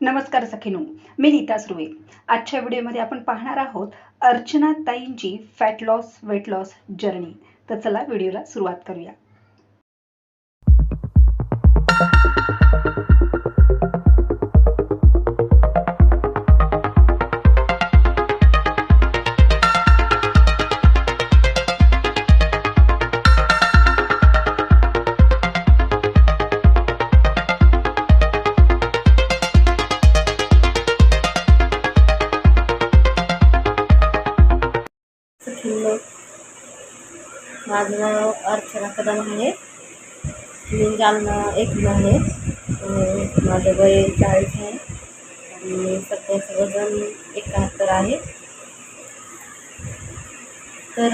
नमस्कार सखीनो, मी नीता सुर्वे. आजच्या व्हिडिओमध्ये आपण पाहणार आहोत अर्चना ताईंची fat loss weight loss journey. तर चला व्हिडिओला सुरुवात करूया. माझं नाव अर्चना कदम आहे. मी जालना एकला आहे. माझं वय 40 आहे आणि सध्याचं वजन 71 आहे. तर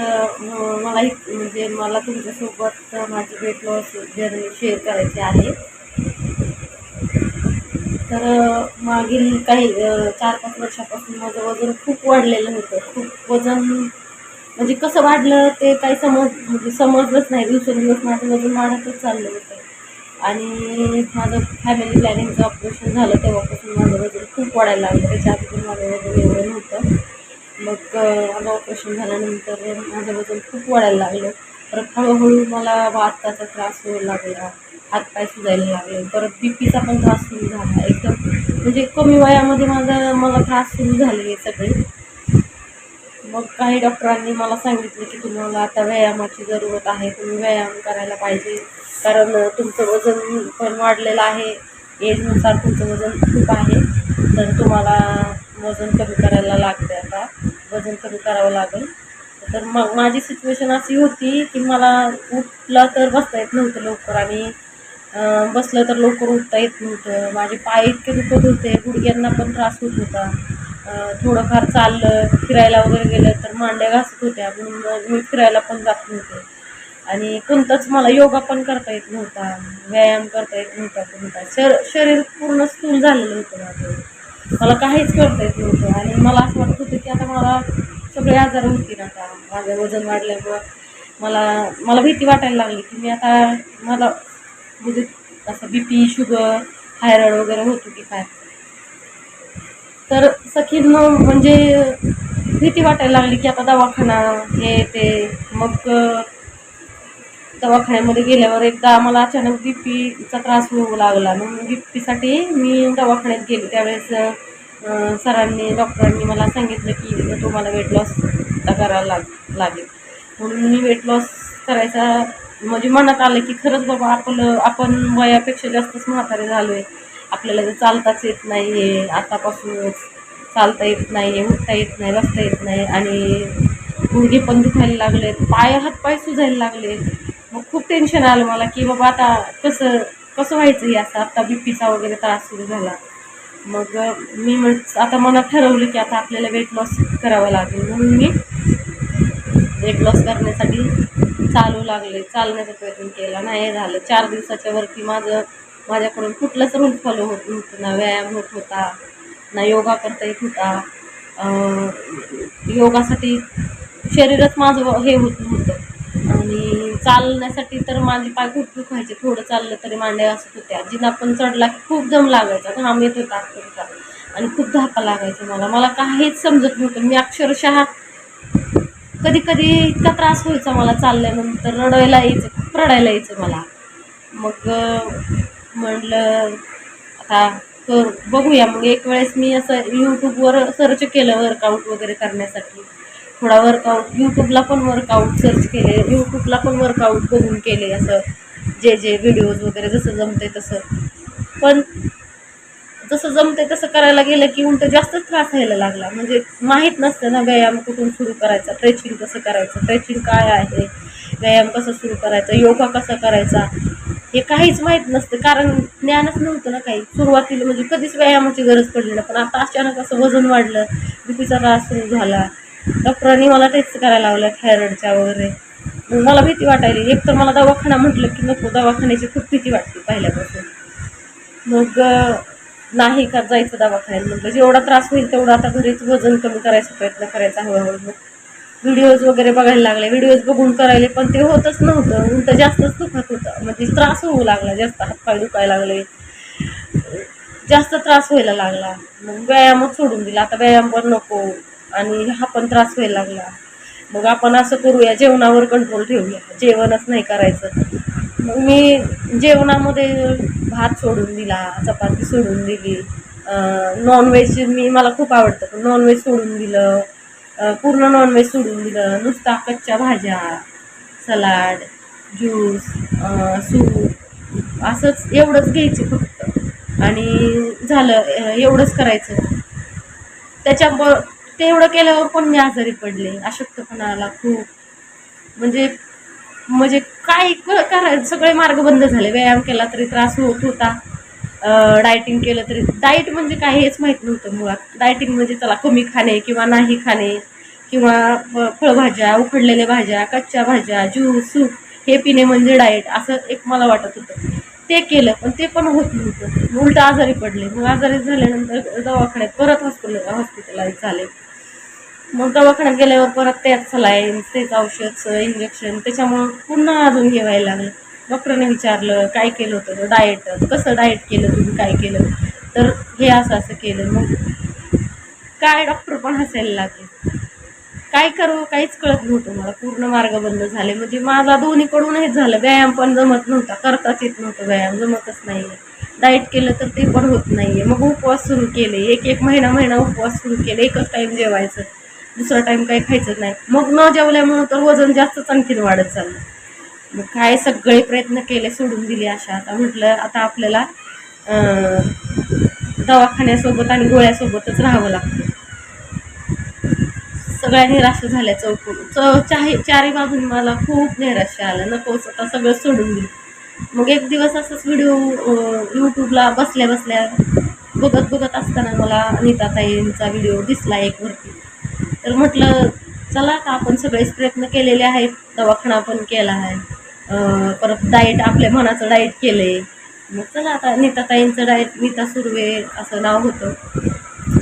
मला तुमच्यासोबत माझी वेट लॉस जर्नी शेअर करायची आहे. तर मागील काही 4-5 वर्षापासून माझं वजन खूप वाढलेलं होतं. खूप वजन म्हणजे कसं वाढलं ते काही समजलंच नाही. दिवसेंदिवस माझं वजन वाढतच चाललं होतं. आणि माझं फॅमिली प्लॅनिंगचं ऑपरेशन झालं तेव्हापासून माझं वजन खूप वाढायला लागलं. त्याच्या आधी पण माझं वजन एवढं नव्हतं. मग माझं ऑपरेशन झाल्यानंतर माझं वजन खूप वाढायला लागलं. परत हळूहळू मला वाताचा त्रास होऊ लागला, हातपाय सुजायला लागले. परत बीपीचा पण त्रास सुरू झाला. एकदम म्हणजे कमी वयामध्ये मला त्रास सुरू झाले सगळे. मग काही डॉक्टरांनी मला सांगितलं की तुम्हाला आता व्यायामाची जरूरत आहे, तुम्ही व्यायाम करायला पाहिजे, कारण तुमचं वजन पण वाढलेलं आहे. एजनुसार तुमचं वजन खूप आहे, तर तुम्हाला वजन कमी करायला लागते. आता वजन कमी करावं लागेल. तर मग माझी सिच्युएशन अशी होती की मला उठलं तर बसता येत नव्हतं लवकर, आणि बसलं तर लवकर उठता येत नव्हतं. माझे पाय इतके दुखत होते, गुडघ्यांना पण त्रास होत होता. थोडंफार चाललं, फिरायला वगैरे गेलं तर मांड्या घासत होत्या, म्हणून मी फिरायला पण जात नव्हते. आणि कोणताच मला योगा पण करता येत नव्हता, व्यायाम करता येत नव्हता कोणता. शरीर पूर्ण स्थूल झालेलं होतं माझं. मला काहीच करता येत नव्हतं. आणि मला असं वाटत होतं की आता मला सगळे आजार होतील. आता माझं वजन वाढल्यामुळं मला भीती वाटायला लागली की मी आता मला म्हणजे असं बीपी, शुगर, थायरॉइड वगैरे होतो की काय. तर सखींनो म्हणजे भीती वाटायला लागली की आता दवाखाना हे ते. मग दवाखान्यामध्ये गेल्यावर एकदा मला अचानक बीपीचा त्रास होऊ लागला. मग बीपीसाठी मी दवाखान्यात गेले. त्यावेळेस डॉक्टरांनी मला सांगितलं की तुम्हाला वेट लॉस करायला लागेल. म्हणून मी वेट लॉस करायचा म्हणजे मनात आलं की खरंच बाबा आपण वयापेक्षा जास्तच म्हातारे झालो आहे. आपल्याला जर चालताच येत नाही आहे, आतापासूनच चालता येत नाही, उठता येत नाही, बसता येत नाही, आणि गुडघे पण दुखायला लागले, हातपाय सुजायला लागले. मग खूप टेन्शन आलं मला की बाबा आता कसं व्हायचं हे असं. आता बीपीचा वगैरे त्रास सुरू झाला. मग मी आता मनात ठरवलं की आता आपल्याला वेट लॉस करावं लागेल. म्हणून मी वेट लॉस करण्यासाठी चालण्याचा प्रयत्न केला. नाही झालं. 4 दिवसाच्या वरती माझ्याकडून कुठलंच रूल फॉलो होत नव्हतं. ना व्यायाम होत होता, ना योगा करता येत होता. योगासाठी शरीरच माझं हे होत नव्हतं. आणि चालण्यासाठी तर माझे पाय खूप दुखायचे. थोडं चाललं तरी मांड्या घासत होत्या. जिना पण चढला की खूप दम लागायचा, घाम येत होता अक्षरशः, आणि खूप धापा लागायचा. मला काहीच समजत नव्हतं. मी अक्षरशः कधी इतका त्रास व्हायचा मला चालल्यानंतर, रडायला यायचं मला. मग म्हटलं आता बघूया. मग एक वेळेस मी असं यूट्यूबवर सर्च केलं वर्कआउट वगैरे करण्यासाठी. थोडा वर्कआउट यूट्यूबला पण सर्च केले, यूट्यूबला पण वर्कआउट बघून केले, असं जे व्हिडिओज वगैरे जसं जमते तसं. पण जसं जमते तसं करायला गेलं की उलट जास्तच त्रास व्हायला लागला. म्हणजे माहीत नसतं ना व्यायाम कुठून सुरू करायचा, स्ट्रेचिंग कसं करायचं, स्ट्रेचिंग काय आहे, व्यायाम कसं सुरू करायचा, योगा कसा करायचा, हे काहीच माहीत नसतं. कारण ज्ञानच नव्हतं ना काही. सुरुवातीला म्हणजे कधीच व्यायामाची गरज पडली नाही. पण आता अचानक असं वजन वाढलं, बीपीचा त्रास सुरू झाला, डॉक्टरांनी मला टेस्ट करायला लावल्या थायरॉइडच्या वगैरे. मग मला भीती वाटायली. एक तर मला दवाखाना म्हटलं की नको, दवाखान्याची खूप भीती वाटते पहिल्यापासून. मग नाही का जायचं दवाखान्यात. म्हटलं जेवढा त्रास होईल तेवढा आता घरीच वजन कमी करायचा प्रयत्न करायचा हळूहळू. व्हिडिओज वगैरे बघायला लागले, व्हिडिओज बघून करायले, पण ते होतच नव्हतं. उलट जास्तच दुखत होतं. म्हणजे त्रास होऊ लागला, जास्त हातपाय दुखायला लागले. जास्त त्रास व्हायला लागला. मग व्यायामच सोडून दिला. आता व्यायाम पण नको आणि हा पण त्रास व्हायला लागला. मग आपण असं करूया, जेवणावर कंट्रोल ठेवूया, जेवणच नाही करायचं. मग मी जेवणामध्ये भात सोडून दिला, चपाती सोडून दिली, नॉनव्हेज मला खूप आवडतं पण नॉनव्हेज सोडून दिलं, पूर्ण नॉनव्हेज सोडून दिलं. नुसता कच्च्या भाज्या, सलाड, ज्यूस, सूप असंच एवढंच घ्यायचे फक्त आणि झालं. एवढंच करायचं. त्याच्या तेवढं केल्यावर पण मी आजारी पडले. अशक्तपणा आला खूप. म्हणजे म्हणजे काय करायचं, सगळे मार्ग बंद झाले. व्यायाम केला तरी त्रास होत होता, डायटिंग केलं तरी. डाएट म्हणजे काय हेच माहीत नव्हतं मुळात. डायटिंग म्हणजे चला कमी खाणे किंवा नाही खाणे किंवा फळभाज्या, उकडलेल्या भाज्या, कच्च्या भाज्या, ज्यूस, सूप हे पिणे म्हणजे डाएट असं एक मला वाटत होतं. ते केलं पण ते पण होत नव्हतं. उलट आजारी पडले. मग आजारी झाल्यानंतर दवाखान्यात परत हॉस्पिटलाइज झाले. मग दवाखान्यात गेल्यावर परत त्याच सलाईन, तेच औषध, इंजेक्शन, त्याच्यामुळं पुन्हा अजून हे व्हायला लागलं. डॉक्टरने विचारलं काय केलं होतं डाएट, कसं डाएट केलं तुम्ही, काय केलं, तर हे असं असं केलं. मग काय डॉक्टर पण हसायला लागले. काय करू काहीच कळत नव्हतं मला. पूर्ण मार्ग बंद झाले. म्हणजे माझा दोन्हीकडून हेच झालं. व्यायाम पण जमत नव्हता, करताच येत नव्हतं व्यायाम, जमतच नाही. डाएट केलं तर ते पण होत नाहीये. मग उपवास सुरू केले. एक महिना उपवास सुरू केले. एकच टाईम जेवायचं, दुसरा टाईम काही खायचं नाही. मग न जेवल्यामुळं तर वजन जास्तच आणखीन वाढत चाललं. मग काय सगळे प्रयत्न केले, सोडून दिले आशा. आता म्हटलं आता आपल्याला दवाखान्यासोबत आणि गोळ्यासोबतच राहावं लागतं. सगळ्या निराशा झाल्या चारही बाजून मला खूप नैराश्य आलं. नकोच आता सगळं सोडून दिलं. मग एक दिवस असंच व्हिडिओ यूट्यूबला बसल्या बसल्या बघत असताना मला नीताताईंचा व्हिडिओ दिसला एक वरती. तर म्हटलं चला आता आपण सगळेच प्रयत्न केलेले आहेत, दवाखाना पण केला आहे, परत डाएट आपल्या मनाचं डाएट केलंय. मग चला आता नीताताईंचं डाएट, नीता सुर्वे असं नाव होतं.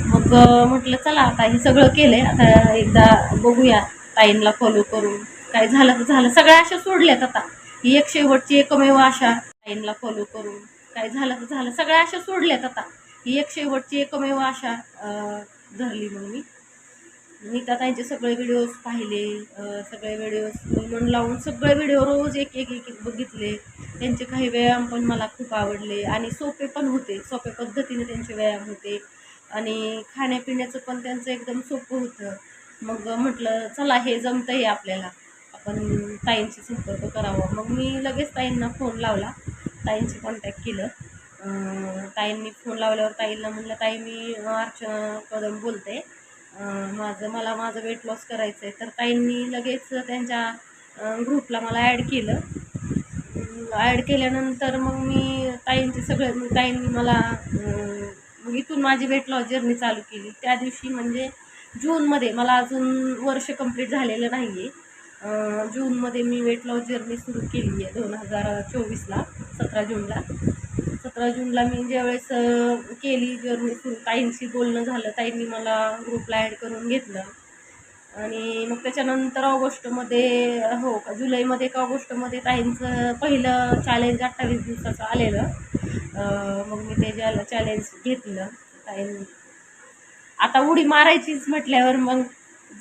मग म्हटलं चला आता हे सगळं केलंय, आता एकदा बघूया ताईंना फॉलो करून. काय झालं तर झालं. सगळ्या आशा सोडल्यात आता. ही एक शेवटची एकमेव आशा ताईंना फॉलो करून. काय झालं तर झालं. सगळ्या आशा सोडल्यात आता. ही एक शेवटची एकमेव आशा धरली. मग मी नीताताईंचे सगळे व्हिडिओज पाहिले, सगळे व्हिडिओज मन लावून सगळे व्हिडिओ रोज एक एक एक एक बघितले. त्यांचे काही व्यायाम पण मला खूप आवडले आणि सोपे पण होते. सोप्या पद्धतीने त्यांचे व्यायाम होते आणि खाण्यापिण्याचं पण त्यांचं एकदम सोपं होतं. मग म्हटलं चला हे जमतंय आपल्याला, आपण ताईंशी संपर्क करावा. मग मी लगेच ताईंना फोन लावला, ताईंशी कॉन्टॅक्ट केलं. ताईंनी फोन लावल्यावर ताईंना म्हटलं ताई मी अर्चना कदम बोलते, माझं वेट लॉस करायचं आहे. तर ताईंनी लगेच त्यांच्या ग्रुपला मला ॲड केलं. ॲड केल्यानंतर मग मी ताईंनी मला मग इथून माझी वेट लॉस जर्नी चालू केली. त्या दिवशी म्हणजे जूनमध्ये, मला अजून वर्ष कंप्लीट झालेलं नाही आहे. जूनमध्ये मी वेट लॉस जर्नी सुरू केली आहे 2024ला, 17 जूनला मी ज्यावेळेस केली जर्नी सुरू, ताईंशी बोलणं झालं, ताईंनी मला ग्रुपला ॲड करून घेतलं. आणि मग त्याच्यानंतर ऑगस्टमध्ये, जुलैमध्ये का ऑगस्टमध्ये ताईंचं पहिलं चॅलेंज 28 दिवसाचं आलेलं. मग मी ते चॅलेंज घेतलं. ताईंनी आता उडी मारायचीच म्हटल्यावर मग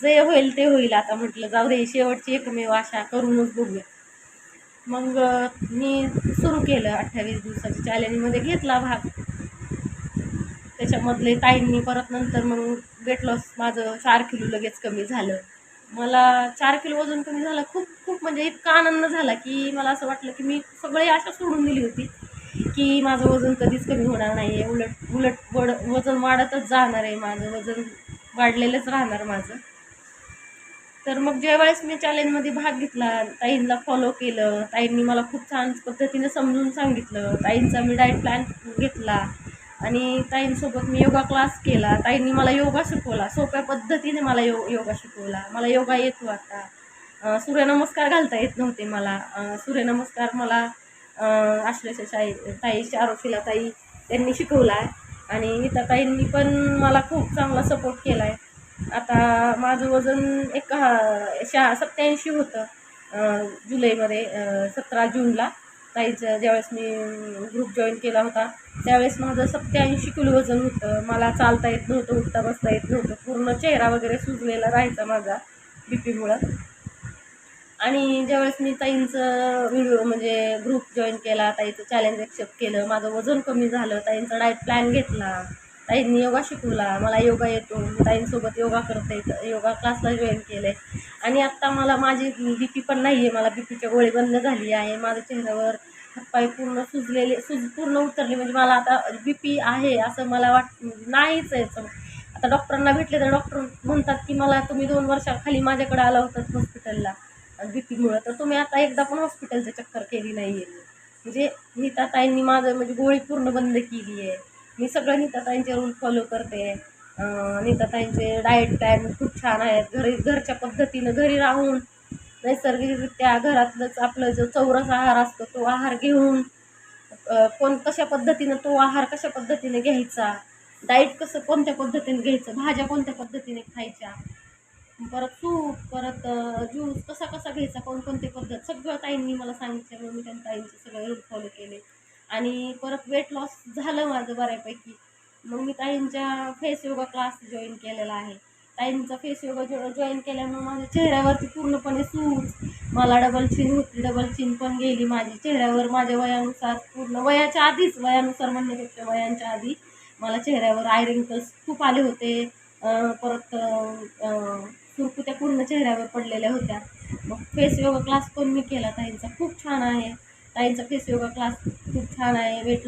जे होईल ते होईल. आता म्हटलं जाऊ दे, शेवटची एकमेव आशा, करूनच बघूया. मग मी सुरू केलं 28 दिवसाच्या चॅलेंजमध्ये, घेतला भाग. त्याच्यामधले ताईंनी परत नंतर मग वेट लॉस माझं 4 किलो लगेच कमी झालं. मला 4 किलो वजन कमी झालं. खूप खूप म्हणजे इतका आनंद झाला की मला असं वाटलं की मी सगळी आशा सोडून दिली होती की माझं वजन कधीच कमी होणार नाही आहे, उलट वजन वाढतच जाणार आहे, माझं वजन वाढलेलंच राहणार माझं. तर मग ज्यावेळेस मी चॅलेंजमध्ये भाग घेतला, ताईंना फॉलो केलं, ताईंनी मला खूप छान पद्धतीने समजून सांगितलं, ताईंचा मी डाएट प्लॅन घेतला आणि ताईंसोबत मी योगा क्लास केला. ताईंनी मला योगा शिकवला, सोप्या पद्धतीने मला योगा शिकवला. मला योगा येतो आता. सूर्यनमस्कार घालता येत नव्हते मला. सूर्यनमस्कार मला आश्लेषा ताई, चारुशिला ताई त्यांनी शिकवला आहे आणि नीता ताईंनी पण मला खूप चांगला सपोर्ट केला आहे. आता माझं वजन 87 होतं जुलैमध्ये, 17 जूनला. ताईचं ज्यावेळेस मी ग्रुप जॉईन केला होता त्यावेळेस माझं 87 किलो वजन होतं. मला चालता येत नव्हतं, उठता बसता येत नव्हतं, पूर्ण चेहरा वगैरे सुजलेला राहायचा माझा बीपीमुळं. आणि ज्यावेळेस मी ताईंचं व्हिडिओ म्हणजे ग्रुप जॉईन केला, ताईचं चॅलेंज ॲक्सेप्ट केलं, माझं वजन कमी झालं, ताईंचा डाएट प्लॅन घेतला, ताईंनी योगा शिकवला, मला योगा येतो, मी ताईंसोबत योगा करते, योगा क्लासला जॉईन केले. आणि आत्ता मला माझी बी पी पण नाही आहे, मला बी पीच्या गोळी बंद झाली आहे. माझ्या चेहऱ्यावर हातपाय पूर्ण सुजलेले पूर्ण उतरले, म्हणजे मला आता बी पी आहे असं मला नाहीच आहे. आता डॉक्टरांना भेटले तर डॉक्टर म्हणतात की मला तुम्ही 2 वर्षाखाली माझ्याकडे आला होतात हॉस्पिटलला बी पीमुळं, तर तुम्ही आता एकदा पण हॉस्पिटलची चक्कर केली नाही आहे. म्हणजे नीताताईंनी माझं म्हणजे गोळी पूर्ण बंद केली आहे. मी सगळं नीताताईंचे रूल फॉलो करते. नीताताईंचे डाएट प्लॅन खूप छान आहेत. घरच्या पद्धतीनं घरी राहून नैसर्गिकरित्या घरातलंच आपलं जो चौरस आहार असतो तो आहार घेऊन कशा पद्धतीनं तो आहार कशा पद्धतीने घ्यायचा, डाएट कसं कोणत्या पद्धतीने घ्यायचं, भाज्या कोणत्या पद्धतीने खायच्या, परत सूप, परत ज्यूस कसा कसा घ्यायचा, कोणकोणती पद्धत सगळं ताईंनी मला सांगितल्यामुळे मी त्यांनी ताईंचे सगळे रूल फॉलो केले. आणि परत वेट लॉस झालं माझं बऱ्यापैकी. मग मी ताईंच्या फेस योगा क्लास जॉईन केलेला आहे. ताईंचा फेस योगा जॉईन केल्यामुळे माझ्या चेहऱ्यावरती पूर्णपणे सूज, मला डबल चिन होती, डबल चिन पण गेली माझी चेहऱ्यावर. माझ्या वयानुसार पूर्ण वयाच्या आधीच, वयानुसार म्हणण्यापेक्षा वयांच्या आधी मला चेहऱ्यावर आय रिंकल्स खूप आले होते. परत सुरकुत्या पूर्ण चेहऱ्यावर पडलेल्या होत्या. मग फेस योगा क्लास पण मी केला ताईंचा, खूप छान आहे. ताईंचा फेस योगा क्लास खूप छान आहे. वेट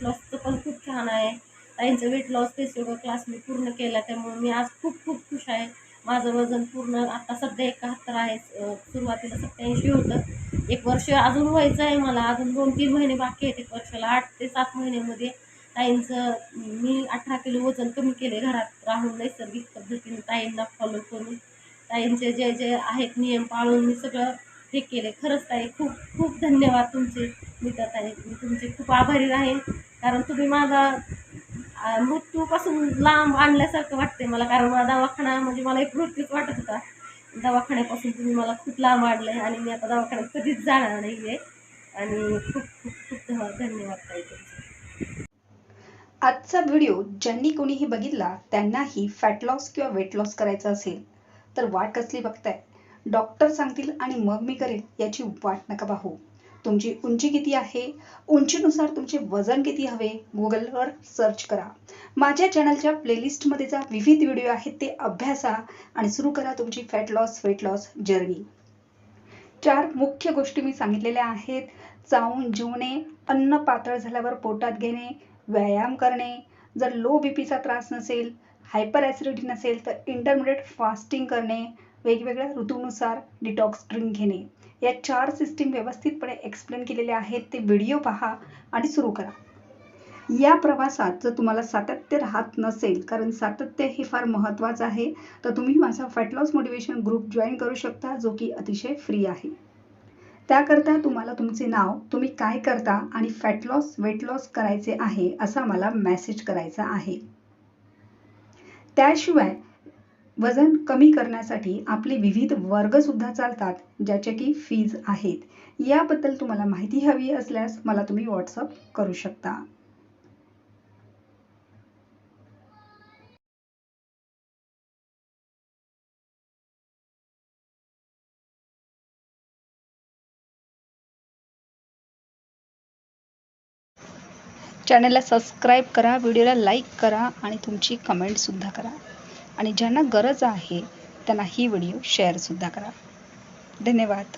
लॉसचं पण खूप छान आहे. ताईंचं weight loss face yoga class मी पूर्ण केला, त्यामुळे मी आज खूप खूप खुश आहे. माझं वजन पूर्ण आता सध्या 71 आहे. सुरुवातीला 87 होतं. 1 वर्ष अजून व्हायचं आहे मला, अजून 2-3 महिने बाकी आहेत 1 वर्षाला. 8 ते 7 महिन्यामध्ये ताईंचं मी 18 किलो वजन कमी केले घरात राहून नैसर्गिक पद्धतीने ताईंना फॉलो करून. ताईंचे जे जे आहेत नियम पाळून मी सगळं हे केले. खरंच ताई खूप खूप धन्यवाद तुमचे. नीताताई, मी तुमचे खूप आभारी राहीन, कारण तुम्ही माझा मृत्यूपासून लांब आणल्यासारखं वाटते मला. कारण मला दवाखाना म्हणजे मला एक मृत्यूच वाटत होता. दवाखान्यापासून तुम्ही मला खूप लांब आणलं आहे आणि मी आता दवाखान्यात कधीच जाणार नाही आहे. आणि खूप खूप खूप धन्यवाद ताई तुमचे. आजचा व्हिडिओ ज्यांनी कोणीही बघितला त्यांनाही फॅट लॉस किंवा वेट लॉस करायचं असेल तर वाट कसली बघताय? डॉक्टर सांगतील आणि मग मी करेल याची वाट नका पाहू. तुमची उंची किती आहे, उंचीनुसार तुमचे वजन किती हवे, गुगलवर सर्च करा. माझ्या चॅनलच्या प्लेलिस्टमध्ये जा, विविध व्हिडिओ आहेत ते अभ्यासा आणि सुरू करा तुमची fat loss weight loss journey. 4 मुख्य गोष्टी मी सांगितलेल्या आहेत. चावून जेवणे, अन्न पातळ झाल्यावर पोटात घेणे, व्यायाम करणे, जर लो बीपीचा त्रास नसेल, हायपर ॲसिडिटी नसेल तर इंटरमिडिएट फास्टिंग करणे, वेगवेगळ्या ऋतूनुसार डिटॉक्स ड्रिंक घेणे. या 4 सिस्टीम व्यवस्थितपणे एक्सप्लेन केलेल्या आहेत. ते व्हिडिओ पहा आणि सुरू करा. या प्रवासात जर तुम्हाला सातत्य राहत नसेल, कारण सातत्य हे फार महत्त्वाचं आहे, तर तुम्ही माझा fat loss motivation group join करू शकता, जो की अतिशय फ्री आहे. त्याकरता तुम्हाला तुमचे नाव, तुम्ही काय करता आणि फॅट लॉस वेट लॉस करायचे आहे असा मला मेसेज करायचा आहे. त्याशिवाय वजन कमी करण्यासाठी आपले विविध वर्ग सुद्धा चालतात, ज्याचे की फीज आहेत. याबद्दल तुम्हाला माहिती हवी असल्यास मला तुम्ही व्हॉट्सअप करू शकता. चॅनलला सबस्क्राईब करा, व्हिडिओला लाईक करा आणि तुमची कमेंटसुद्धा करा. आणि ज्यांना गरज आहे त्यांना ही व्हिडिओ शेअरसुद्धा करा. धन्यवाद.